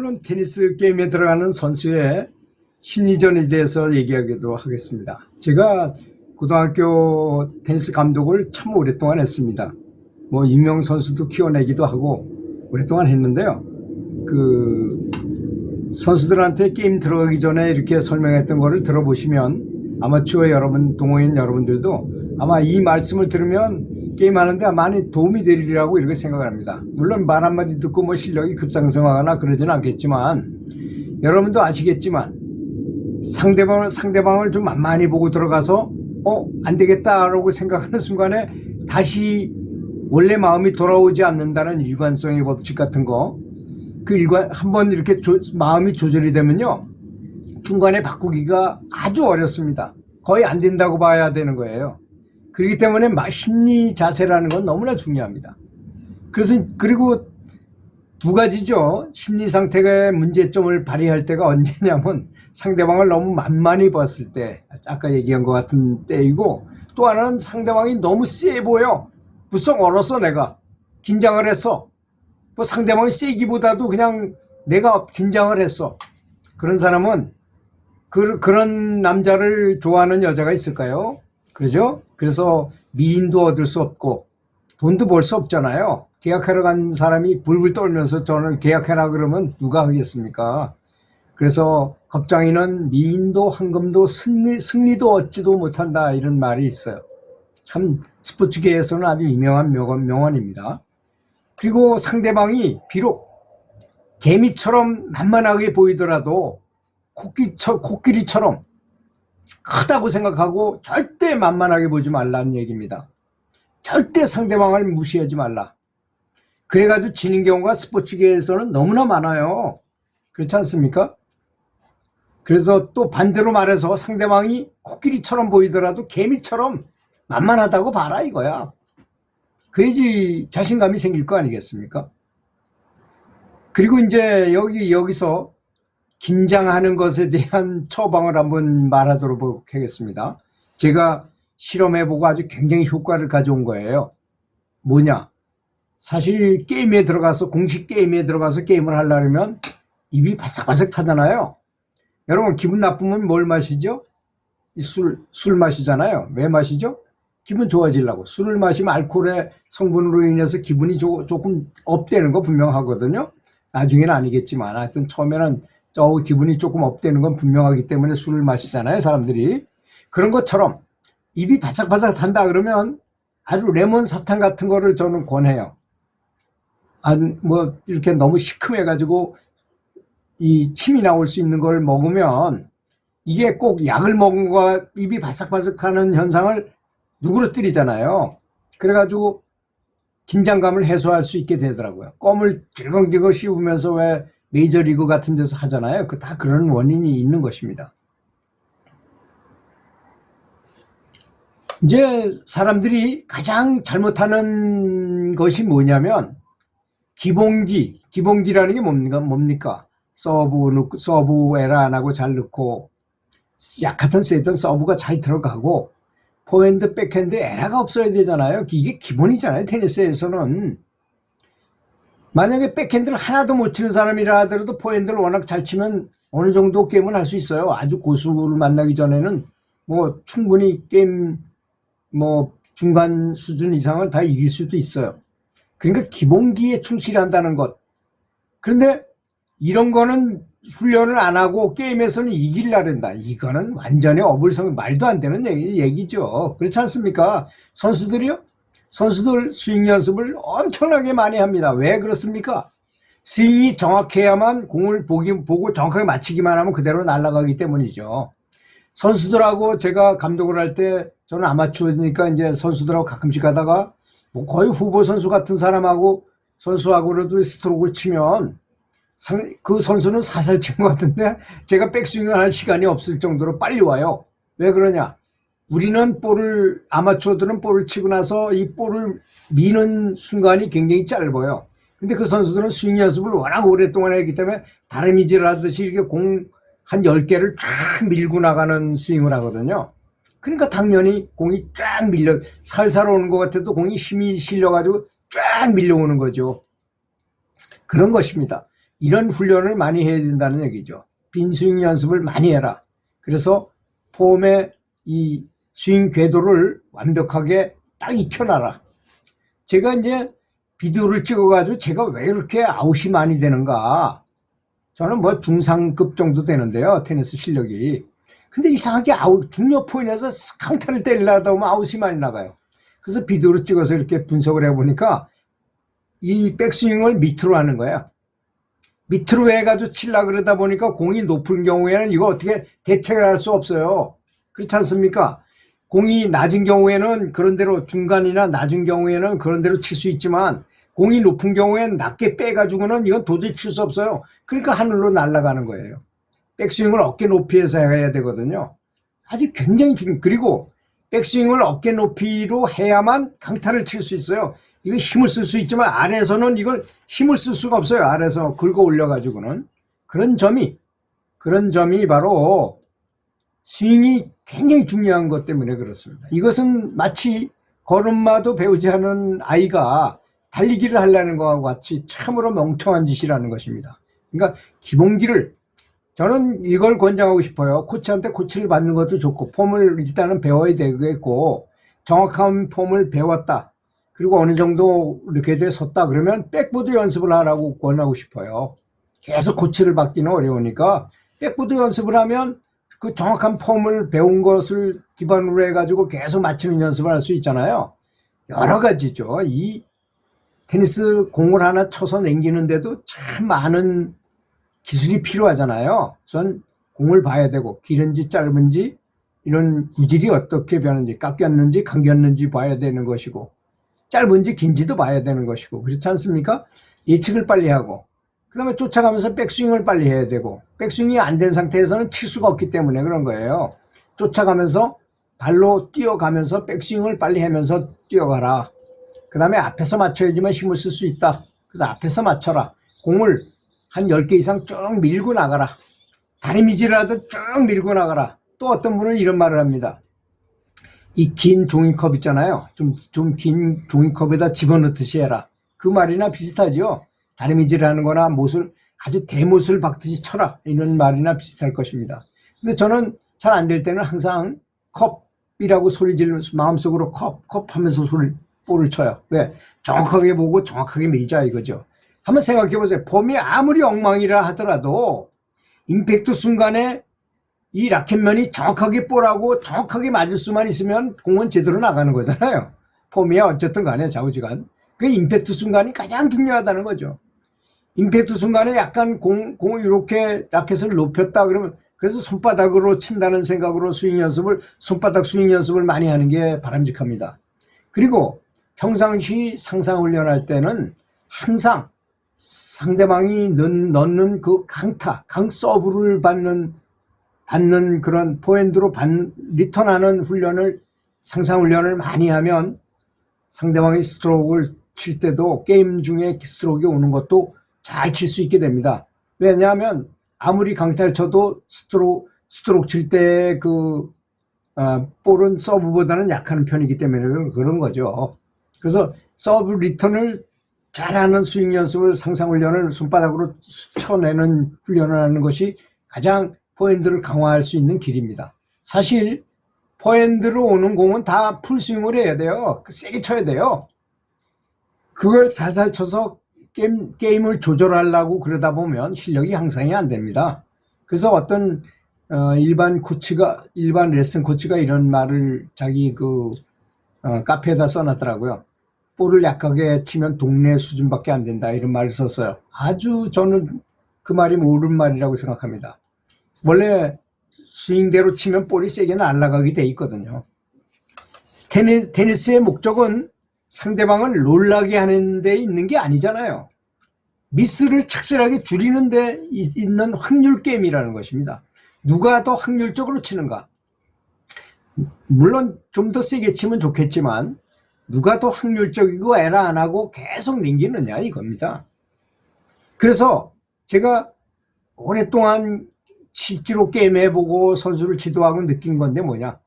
오늘은 테니스 게임에 들어가는 선수의 심리전에 대해서 얘기하도록 하겠습니다. 제가 고등학교 테니스 감독을 참 오랫동안 했습니다. 뭐 유명 선수도 키워내기도 하고 오랫동안 했는데요. 그 선수들한테 게임 들어가기 전에 이렇게 설명했던 거를 들어보시면 아마추어 여러분, 동호인 여러분들도 아마 이 말씀을 들으면 게임하는데 많이 도움이 되리라고 이렇게 생각을 합니다. 물론 말 한마디 듣고 뭐 실력이 급상승하거나 그러지는 않겠지만 여러분도 아시겠지만 상대방을 좀 만만히 보고 들어가서 안 되겠다라고 생각하는 순간에 다시 원래 마음이 돌아오지 않는다는 일관성의 법칙 같은 거, 그 한번 이렇게 마음이 조절이 되면요 중간에 바꾸기가 아주 어렵습니다. 거의 안 된다고 봐야 되는 거예요. 그렇기 때문에 심리 자세라는 건 너무나 중요합니다. 그리고 두 가지죠. 심리 상태의 문제점을 발휘할 때가 언제냐면 상대방을 너무 만만히 봤을 때, 아까 얘기한 것 같은 때이고, 또 하나는 상대방이 너무 세 보여. 불성 얼었어. 내가 긴장을 했어. 뭐 상대방이 세기보다도 그냥 내가 긴장을 했어. 그런 사람은 그런 남자를 좋아하는 여자가 있을까요? 그러죠? 그래서 미인도 얻을 수 없고 돈도 벌 수 없잖아요. 계약하러 간 사람이 불불 떨면서 저는 계약해라 그러면 누가 하겠습니까? 그래서 겁장이는 미인도 황금도 승리도 얻지도 못한다, 이런 말이 있어요. 참 스포츠계에서는 아주 유명한 명언입니다. 그리고 상대방이 비록 개미처럼 만만하게 보이더라도 코끼리처럼 크다고 생각하고 절대 만만하게 보지 말라는 얘기입니다. 절대 상대방을 무시하지 말라. 그래가지고 지는 경우가 스포츠계에서는 너무나 많아요. 그렇지 않습니까? 그래서 또 반대로 말해서 상대방이 코끼리처럼 보이더라도 개미처럼 만만하다고 봐라 이거야. 그래야지 자신감이 생길 거 아니겠습니까? 그리고 이제 여기서 긴장하는 것에 대한 처방을 한번 말하도록 하겠습니다. 제가 실험해보고 아주 굉장히 효과를 가져온 거예요. 뭐냐? 사실 게임에 들어가서, 공식 게임에 들어가서 게임을 하려면 입이 바삭바삭 타잖아요. 여러분 기분 나쁘면 뭘 마시죠? 술 마시잖아요. 왜 마시죠? 기분 좋아지려고. 술을 마시면 알코올의 성분으로 인해서 기분이 조금 업되는 거 분명하거든요. 나중에는 아니겠지만 하여튼 처음에는 기분이 조금 업되는 건 분명하기 때문에 술을 마시잖아요, 사람들이. 그런 것처럼 입이 바삭바삭 탄다 그러면 아주 레몬 사탕 같은 거를 저는 권해요. 뭐 이렇게 너무 시큼해가지고 이 침이 나올 수 있는 걸 먹으면 이게 꼭 약을 먹은 거와 입이 바삭바삭하는 현상을 누그러뜨리잖아요. 그래가지고 긴장감을 해소할 수 있게 되더라고요. 껌을 질겅질겅 씹으면서 왜 메이저리그 같은 데서 하잖아요. 다 그런 원인이 있는 것입니다. 이제 사람들이 가장 잘못하는 것이 뭐냐면 기본기라는 게 뭡니까? 서브 에러 안 하고 잘 넣고 약하든 세든 서브가 잘 들어가고 포핸드 백핸드 에러가 없어야 되잖아요. 이게 기본이잖아요, 테니스에서는. 만약에 백핸드를 하나도 못 치는 사람이라 하더라도 포핸드를 워낙 잘 치면 어느 정도 게임을 할 수 있어요. 아주 고수를 만나기 전에는 뭐 충분히 게임 중간 수준 이상을 다 이길 수도 있어요. 그러니까 기본기에 충실한다는 것. 그런데 이런 거는 훈련을 안 하고 게임에서는 이기려고 한다. 이거는 완전히 어불성, 말도 안 되는 얘기죠. 그렇지 않습니까? 선수들 스윙 연습을 엄청나게 많이 합니다. 왜 그렇습니까? 스윙이 정확해야만 공을 보고 정확하게 맞히기만 하면 그대로 날아가기 때문이죠. 선수들하고 제가 감독을 할 때, 저는 아마추어니까 이제 선수들하고 가끔씩 하다가 뭐 거의 후보 선수 같은 선수하고라도 스트로크를 치면 그 선수는 사살 친 것 같은데 제가 백스윙을 할 시간이 없을 정도로 빨리 와요. 왜 그러냐? 우리는 아마추어들은 볼을 치고 나서 이 볼을 미는 순간이 굉장히 짧아요. 근데 그 선수들은 스윙 연습을 워낙 오랫동안 했기 때문에 다리미질 하듯이 이렇게 공 한 10개를 쫙 밀고 나가는 스윙을 하거든요. 그러니까 당연히 공이 쫙 살살 오는 것 같아도 공이 힘이 실려가지고 쫙 밀려오는 거죠. 그런 것입니다. 이런 훈련을 많이 해야 된다는 얘기죠. 빈 스윙 연습을 많이 해라. 그래서 폼의 이 스윙 궤도를 완벽하게 딱 익혀놔라. 제가 이제 비디오를 찍어가지고 제가 왜 이렇게 아웃이 많이 되는가. 저는 뭐 중상급 정도 되는데요. 테니스 실력이. 근데 이상하게 아웃, 중요 포인트에서 강타를 때리려다 보면 아웃이 많이 나가요. 그래서 비디오를 찍어서 이렇게 분석을 해보니까 이 백스윙을 밑으로 하는 거야. 밑으로 해가지고 치려고 그러다 보니까 공이 높은 경우에는 이거 어떻게 대책을 할 수 없어요. 그렇지 않습니까? 공이 낮은 경우에는 그런 대로 중간이나 낮은 경우에는 그런 대로 칠 수 있지만 공이 높은 경우에는 낮게 빼가지고는 이건 도저히 칠 수 없어요. 그러니까 하늘로 날아가는 거예요. 백스윙을 어깨 높이에서 해야 되거든요. 아주 굉장히 그리고 백스윙을 어깨 높이로 해야만 강타를 칠 수 있어요. 이거 힘을 쓸 수 있지만 아래에서는 이걸 힘을 쓸 수가 없어요. 아래에서 긁어 올려가지고는. 그런 점이 바로 스윙이 굉장히 중요한 것 때문에 그렇습니다. 이것은 마치 걸음마도 배우지 않은 아이가 달리기를 하려는 것과 같이 참으로 멍청한 짓이라는 것입니다. 그러니까 기본기를 저는 이걸 권장하고 싶어요. 코치한테 코치를 받는 것도 좋고 폼을 일단은 배워야 되겠고 정확한 폼을 배웠다. 그리고 어느 정도 이렇게 돼 섰다 그러면 백보드 연습을 하라고 권하고 싶어요. 계속 코치를 받기는 어려우니까 백보드 연습을 하면 그 정확한 폼을 배운 것을 기반으로 해가지고 계속 맞추는 연습을 할 수 있잖아요. 여러 가지죠. 이 테니스 공을 하나 쳐서 남기는데도 참 많은 기술이 필요하잖아요. 우선 공을 봐야 되고 길은지 짧은지 이런 구질이 어떻게 변하는지 깎였는지 감겼는지 봐야 되는 것이고 짧은지 긴지도 봐야 되는 것이고 그렇지 않습니까? 예측을 빨리 하고 그 다음에 쫓아가면서 백스윙을 빨리 해야 되고 백스윙이 안 된 상태에서는 칠 수가 없기 때문에 그런 거예요. 쫓아가면서 발로 뛰어가면서 백스윙을 빨리 하면서 뛰어가라. 그 다음에 앞에서 맞춰야지만 힘을 쓸 수 있다. 그래서 앞에서 맞춰라. 공을 한 10개 이상 쭉 밀고 나가라. 다리미질이라도 쭉 밀고 나가라. 또 어떤 분은 이런 말을 합니다. 이 긴 종이컵 있잖아요. 좀 긴 종이컵에다 집어넣듯이 해라. 그 말이나 비슷하죠. 다리미질하는 거나 못을 아주 대못을 박듯이 쳐라. 이런 말이나 비슷할 것입니다. 근데 저는 잘 안 될 때는 항상 컵이라고 소리 지르면서 마음속으로 컵 하면서 볼을 쳐요. 왜? 정확하게 보고 정확하게 밀자 이거죠. 한번 생각해 보세요. 폼이 아무리 엉망이라 하더라도 임팩트 순간에 이 라켓면이 정확하게 볼하고 정확하게 맞을 수만 있으면 공은 제대로 나가는 거잖아요. 폼이야 어쨌든 간에 좌우지간. 그 임팩트 순간이 가장 중요하다는 거죠. 임팩트 순간에 약간 공을 이렇게 라켓을 높였다 그러면 그래서 손바닥으로 친다는 생각으로 손바닥 스윙 연습을 많이 하는 게 바람직합니다. 그리고 평상시 상상 훈련할 때는 항상 상대방이 넣는 그 강 서브를 받는 그런 포핸드로 리턴하는 훈련을 상상 훈련을 많이 하면 상대방이 스트로크를 칠 때도 게임 중에 스트로크가 오는 것도 잘 칠 수 있게 됩니다. 왜냐하면 아무리 강타를 쳐도 스트로크 칠 때 볼은 서브보다는 약한 편이기 때문에 그런 거죠. 그래서 서브 리턴을 잘하는 스윙 연습을 상상 훈련을 손바닥으로 쳐내는 훈련을 하는 것이 가장 포핸드를 강화할 수 있는 길입니다. 사실 포핸드로 오는 공은 다 풀스윙을 해야 돼요. 세게 쳐야 돼요. 그걸 살살 쳐서 게임을 조절하려고 그러다 보면 실력이 향상이 안 됩니다. 그래서 어떤 일반 레슨 코치가 이런 말을 자기 카페에다 써놨더라고요. 볼을 약하게 치면 동네 수준밖에 안 된다 이런 말을 썼어요. 아주 저는 그 말이 옳은 말이라고 생각합니다. 원래 스윙대로 치면 볼이 세게 날아가게 돼 있거든요. 테니스의 목적은 상대방을 놀라게 하는 데 있는 게 아니잖아요. 미스를 착실하게 줄이는 데 있는 확률 게임이라는 것입니다. 누가 더 확률적으로 치는가? 물론 좀 더 세게 치면 좋겠지만 누가 더 확률적이고 에러 안 하고 계속 넘기느냐 이겁니다. 그래서 제가 오랫동안 실제로 게임 해보고 선수를 지도하고 느낀 건데 뭐냐?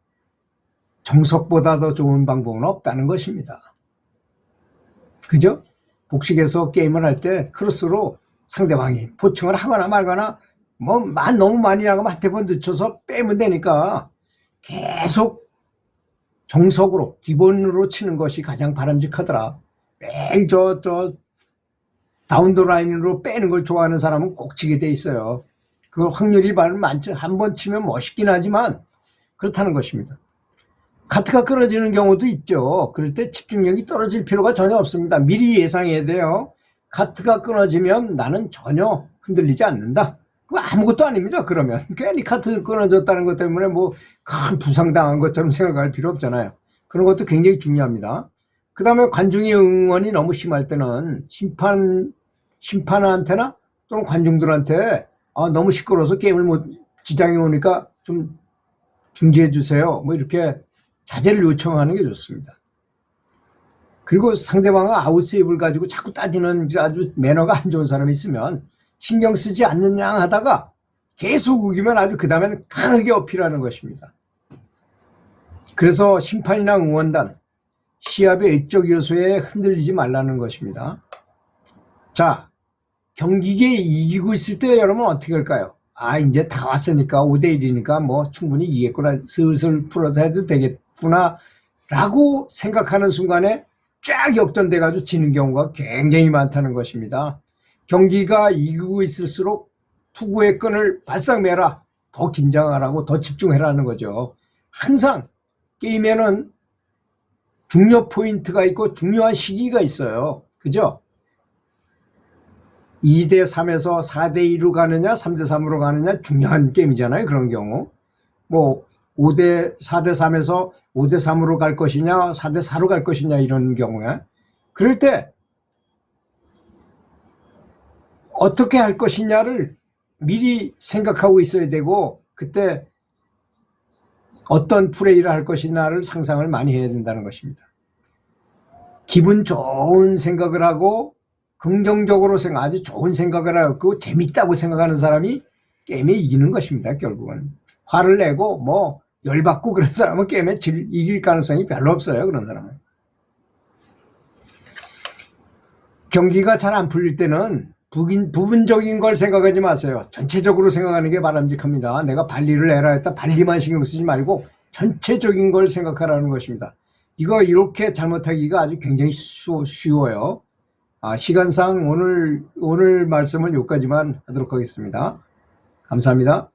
정석보다 더 좋은 방법은 없다는 것입니다. 그죠? 복식에서 게임을 할 때 크로스로 상대방이 보충을 하거나 말거나 뭐 너무 많이 나가면 한테 번 늦춰서 빼면 되니까 계속 정석으로 기본으로 치는 것이 가장 바람직하더라. 매일 다운더 라인으로 빼는 걸 좋아하는 사람은 꼭 치게 돼 있어요. 그 확률이 많죠. 한 번 치면 멋있긴 하지만 그렇다는 것입니다. 카트가 끊어지는 경우도 있죠. 그럴 때 집중력이 떨어질 필요가 전혀 없습니다. 미리 예상해야 돼요. 카트가 끊어지면 나는 전혀 흔들리지 않는다. 그거 아무것도 아닙니다. 그러면 괜히 카트 끊어졌다는 것 때문에 뭐 큰 부상당한 것처럼 생각할 필요 없잖아요. 그런 것도 굉장히 중요합니다. 그 다음에 관중의 응원이 너무 심할 때는 심판한테나 또는 관중들한테 너무 시끄러워서 게임을 지장이 오니까 좀 중지해 주세요. 뭐 이렇게 자제를 요청하는 게 좋습니다. 그리고 상대방은 아웃세이브를 가지고 자꾸 따지는 아주 매너가 안 좋은 사람이 있으면 신경 쓰지 않는 양 하다가 계속 우기면 아주 그 다음에는 강하게 어필하는 것입니다. 그래서 심판이나 응원단, 시합의 외적 요소에 흔들리지 말라는 것입니다. 자, 경기에 이기고 있을 때 여러분 어떻게 할까요? 이제 다 왔으니까 5대1이니까 뭐 충분히 이겼구나, 슬슬 풀어도 해도 되겠구나 라고 생각하는 순간에 쫙 역전돼 가지고 지는 경우가 굉장히 많다는 것입니다. 경기가 이기고 있을수록 투구의 끈을 바싹 매라, 더 긴장하라고, 더 집중해라는 거죠. 항상 게임에는 중요 포인트가 있고 중요한 시기가 있어요. 그죠? 2대3에서 4대2로 가느냐 3대3으로 가느냐 중요한 게임이잖아요. 그런 경우 뭐 4대3에서 5대3으로 갈 것이냐 4대4로 갈 것이냐 이런 경우에 그럴 때 어떻게 할 것이냐를 미리 생각하고 있어야 되고 그때 어떤 플레이를 할 것이냐를 상상을 많이 해야 된다는 것입니다. 기분 좋은 생각을 하고 긍정적으로 아주 좋은 생각을 하고 재밌다고 생각하는 사람이 게임에 이기는 것입니다. 결국은 화를 내고 뭐 열받고 그런 사람은 게임에 이길 가능성이 별로 없어요. 그런 사람은. 경기가 잘 안 풀릴 때는 부분적인 걸 생각하지 마세요. 전체적으로 생각하는 게 바람직합니다. 내가 발리를 내라 했다 발리만 신경 쓰지 말고 전체적인 걸 생각하라는 것입니다. 이거 이렇게 잘못하기가 아주 굉장히 쉬워요. 시간상 오늘 말씀은 여기까지만 하도록 하겠습니다. 감사합니다.